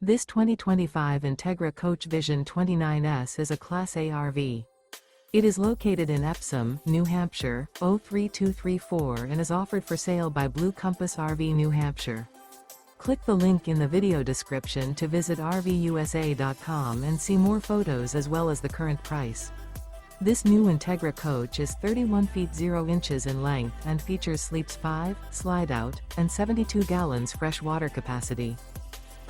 This 2025 Entegra Coach Vision 29S is a Class A RV. It is located in Epsom, New Hampshire, 03234 and is offered for sale by Blue Compass RV New Hampshire. Click the link in the video description to visit RVUSA.com and see more photos as well as the current price. This new Entegra coach is 31 feet 0 inches in length and features sleeps 5, slide-out, and 72 gallons fresh water capacity.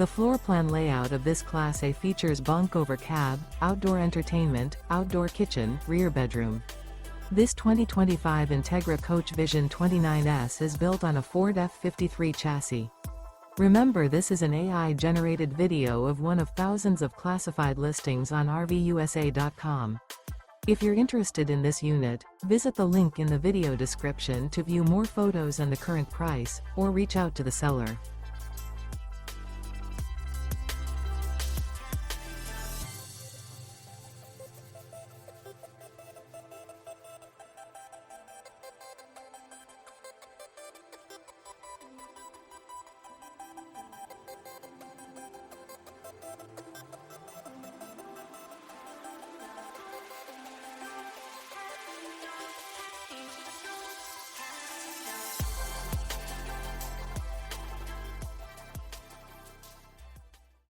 The floor plan layout of this Class A features bunk over cab, outdoor entertainment, outdoor kitchen, rear bedroom. This 2025 Entegra Coach Vision 29S is built on a Ford F53 chassis. Remember, this is an AI-generated video of one of thousands of classified listings on RVUSA.com. If you're interested in this unit, visit the link in the video description to view more photos and the current price, or reach out to the seller.